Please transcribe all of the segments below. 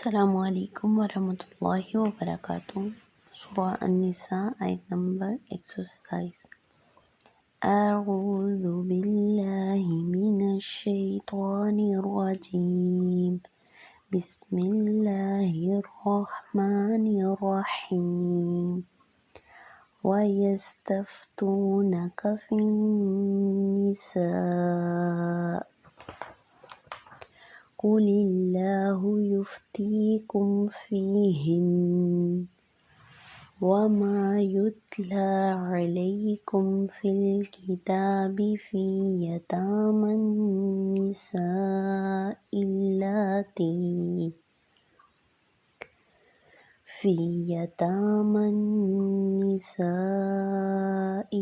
السلام علیکم ورحمۃ اللہ وبرکاتہ۔ سورہ النساء آیت نمبر 127۔ اعوذ باللہ من الشیطان الرجیم، بسم اللہ الرحمن الرحیم۔ وَيَسْتَفْتُونَكَ فِي النِّسَاءِ قُلِ اللَّهُ يُفْتِيكُمْ فِيهِنَّ وَمَا يُتْلَى عَلَيْكُمْ فِي الْكِتَابِ فِي يَتَامَى النِّسَاءِ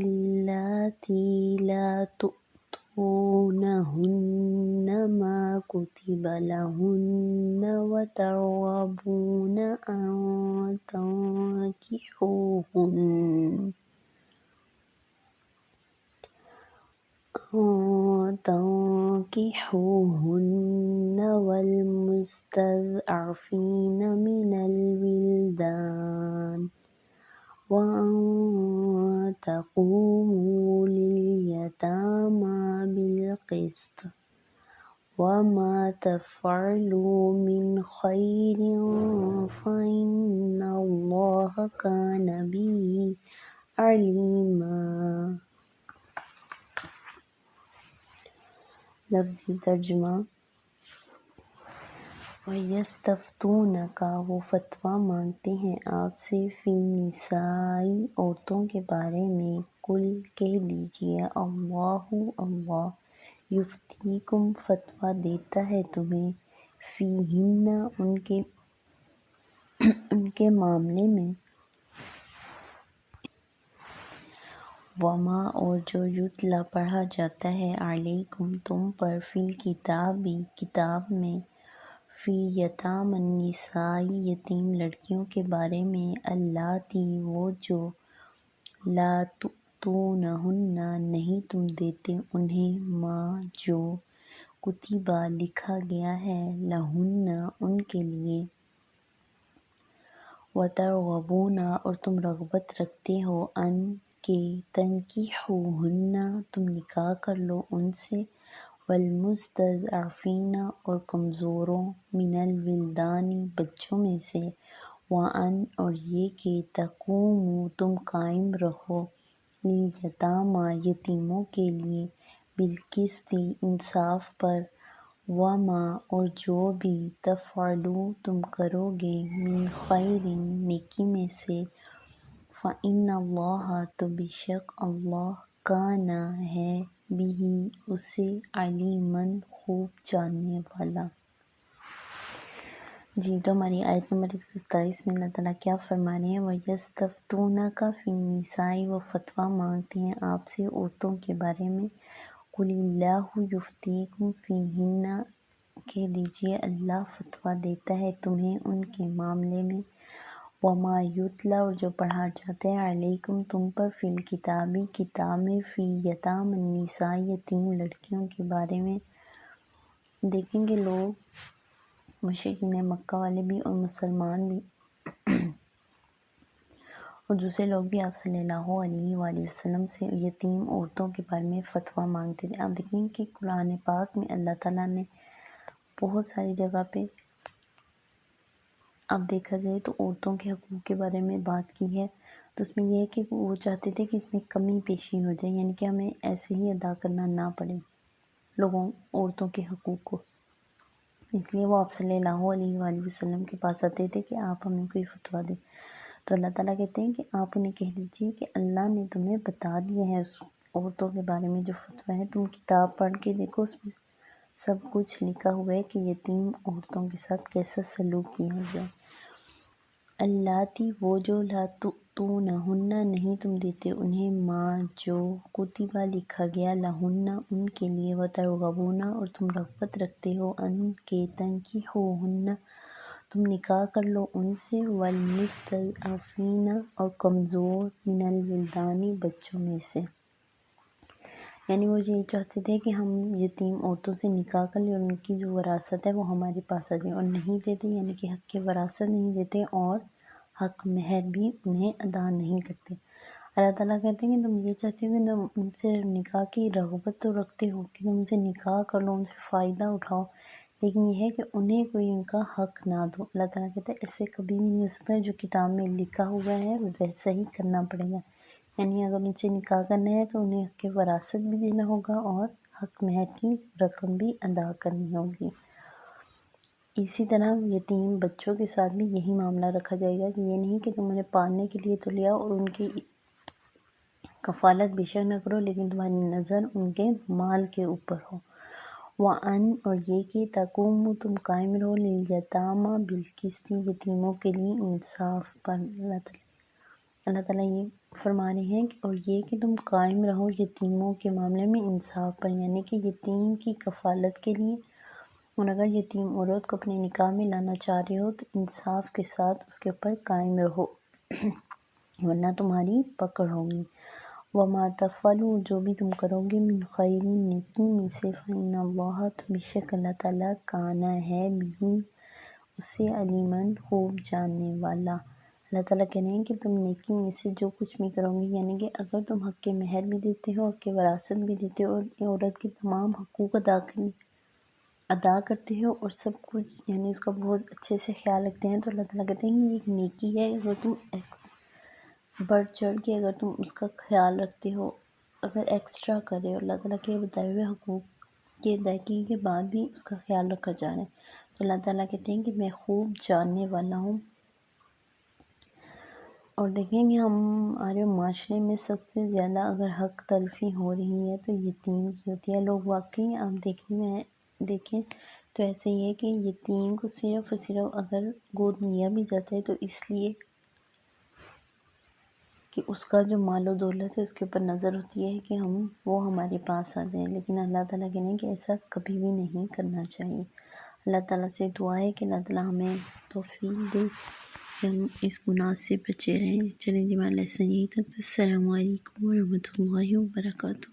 اللَّاتِي لَا تُؤْتُونَهُنَّ مَا كُتِبَ لَهُنَّ وَتَرْغَبُونَ أَن تنكحوهن والمستضعفين من الولدان وأن تقوموا لليتامى بالقسط وما تفعلوا من خير فإن الله كان به عليما۔ لفظی ترجمہ۔ وَيَسْتَفْتُونَكَ، وہ فتویٰ مانگتے ہیں آپ سے، فی النساء، عورتوں کے بارے میں، قل، کہہ دیجئے، اللہ یفتیکم، فتویٰ دیتا ہے تمہیں، فیہن، ان کے معاملے میں، وما، اور جو یتلا پڑھا جاتا ہے، علیکم، تم پر، فی الکتاب، کتاب میں، فی یتامی النساء، یتیم لڑکیوں کے بارے میں، اللاتی، وہ جو، لا تؤتونہن، نہیں تم دیتے انہیں، ما، جو، کتبہ، لکھا گیا ہے، لہن، ان کے لیے، وترغبون، اور تم رغبت رکھتے ہو، ان، کہ، تنکحوہن، تم نکاح کر لو ان سے، والمستضعفین، اور کمزوروں، من الولدان، بچوں میں سے، وان، اور یہ کہ، تقوموا، تم قائم رہو، لیلیتامی، یتیموں کے لیے، بالقسط، انصاف پر، وما، اور جو بھی، تفعلوا، تم کرو گے، من خیر، نیکی میں سے، فإن اللہ، تو بے شک اللہ، کان، ہے، بہ، اسے، علیما، خوب جاننے والا۔ جی، تو ہماری آیت نمبر 127 میں اللہ تعالیٰ کیا فرما رہے ہیں؟ وَيَسْتَفْتُونَكَ فِي النِّسَاءِ، وہ فتویٰ مانگتے ہیں آپ سے عورتوں کے بارے میں، قُلِ اللَّهُ يُفْتِيكُمْ فِيهِنَّ، کہہ دیجئے اللہ فتویٰ دیتا ہے تمہیں ان کے معاملے میں، وما یتلا، اور جو پڑھا جاتا ہے، علیکم، تم پر، فی الکتاب، کتاب میں، فی یتامی النساء، یتیم لڑکیوں کے بارے میں۔ دیکھیں گے لوگ، مشرکین مکہ والے بھی اور مسلمان بھی اور دوسرے لوگ بھی آپ صلی اللہ علیہ وآلہ وسلم سے یتیم عورتوں کے بارے میں فتویٰ مانگتے تھے۔ آپ دیکھیں کہ قرآن پاک میں اللہ تعالیٰ نے بہت ساری جگہ پہ، اب دیکھا جائے تو عورتوں کے حقوق کے بارے میں بات کی ہے، تو اس میں یہ ہے کہ وہ چاہتے تھے کہ اس میں کمی پیشی ہو جائے، یعنی کہ ہمیں ایسے ہی ادا کرنا نہ پڑے عورتوں کے حقوق کو، اس لیے وہ آپ صلی اللہ علیہ وآلہ وسلم کے پاس آتے تھے کہ آپ ہمیں کوئی فتویٰ دیں۔ تو اللہ تعالیٰ کہتے ہیں کہ آپ انہیں کہہ دیجئے کہ اللہ نے تمہیں بتا دیا ہے اس عورتوں کے بارے میں جو فتویٰ ہے، تم کتاب پڑھ کے دیکھو، اس میں سب کچھ لکھا ہوا ہے کہ یتیم عورتوں کے ساتھ کیسا سلوک کیا گیا۔ اللاتی، وہ جو، لا تؤتونہن، نہیں تم دیتے انہیں، ما، جو، کتبہ، لکھا گیا، لہن، ان کے لیے، وترغبون، اور تم رغبت رکھتے ہو، ان، کہ، تنکحوہن، تم نکاح کر لو ان سے، والمستضعفین، اور کمزور، من الولدان، بچوں میں سے، یعنی وہ یہی چاہتے تھے کہ ہم یتیم عورتوں سے نکاح کر لیں اور ان کی جو وراثت ہے وہ ہمارے پاس آ جائے، اور نہیں دیتے، یعنی کہ حق وراثت نہیں دیتے اور حق مہر بھی انہیں ادا نہیں کرتے۔ اللہ تعالیٰ کہتے ہیں کہ تم یہ چاہتے ہو کہ تم ان سے نکاح کی رغبت تو رکھتے ہو کہ تم ان سے نکاح کر لو، ان سے فائدہ اٹھاؤ، لیکن یہ ہے کہ انہیں کوئی ان کا حق نہ دو۔ اللہ تعالیٰ کہتے ہیں ایسے کبھی بھی نہیں ہو سکتا، جو کتاب میں لکھا ہوا ہے ویسا ہی کرنا پڑے گا۔ یعنی اگر ان سے نکاح کرنا ہے تو انہیں حق وراثت بھی دینا ہوگا اور حق مہر کی رقم بھی ادا کرنی ہوگی۔ اسی طرح یتیم بچوں کے ساتھ بھی یہی معاملہ رکھا جائے گا کہ یہ نہیں کہ تم انہیں پالنے کے لیے تو لیا اور ان کی کفالت بے شک نہ کرو، لیکن تمہاری نظر ان کے مال کے اوپر ہو۔ وَأَنْ اور یہ کہ تقوم تم قائم رہو لِلْیَتَامَى بِالْقِسْطِ یتیموں کے لیے انصاف پر۔ اللہ تعالیٰ یہ فرما رہے ہیں کہ اور یہ کہ تم قائم رہو یتیموں کے معاملے میں انصاف پر، یعنی کہ یتیم کی کفالت کے لیے، اور اگر یتیم عورت کو اپنے نکاح میں لانا چاہ رہے ہو تو انصاف کے ساتھ اس کے اوپر قائم رہو، ورنہ تمہاری پکڑ ہوگی۔ وَمَا تَفْعَلُوا جو بھی تم کرو گے من خیر نیکی میں سے فإن اللہ تو بے شک اللہ تعالیٰ کانا ہے بھی اسے علیماً خوب جاننے والا۔ اللہ تعالیٰ کہہ رہے ہیں کہ تم نیکی میں سے جو کچھ بھی کرو گے، یعنی کہ اگر تم حق مہر بھی دیتے ہو، حق وراثت بھی دیتے ہو، اور عورت کے تمام حقوق ادا کرتے ہو اور سب کچھ یعنی اس کا بہت اچھے سے خیال رکھتے ہیں، تو اللہ تعالیٰ کہتے ہیں کہ یہ ایک نیکی ہے۔ اگر تم بڑھ چڑھ کے اگر تم اس کا خیال رکھتے ہو، اگر ایکسٹرا کر رہے ہو، اللہ تعالیٰ کے بتائے ہوئے حقوق کے ادائیگی کے بعد بھی اس کا خیال رکھا جا رہا ہے، تو اللہ تعالیٰ کہتے ہیں کہ میں خوب جاننے والا ہوں۔ اور دیکھیں کہ ہمارے معاشرے میں سب سے زیادہ اگر حق تلفی ہو رہی ہے تو یتیم کی ہوتی ہے۔ لوگ واقعی آپ دیکھیں تو ایسے ہی ہے کہ یتیم کو صرف اور صرف اگر گود لیا بھی جاتا ہے تو اس لیے کہ اس کا جو مال و دولت ہے اس کے اوپر نظر ہوتی ہے کہ وہ ہمارے پاس آ جائیں، لیکن اللہ تعالیٰ کہنے کہ ایسا کبھی بھی نہیں کرنا چاہیے۔ اللہ تعالیٰ سے دعا ہے کہ اللہ تعالیٰ ہمیں توفیق دے کہ ہم اس گناہ سے بچے رہیں۔ چلیں جی ہمارا لیسن یہی تک، السلام علیکم ورحمۃ اللہ وبرکاتہ۔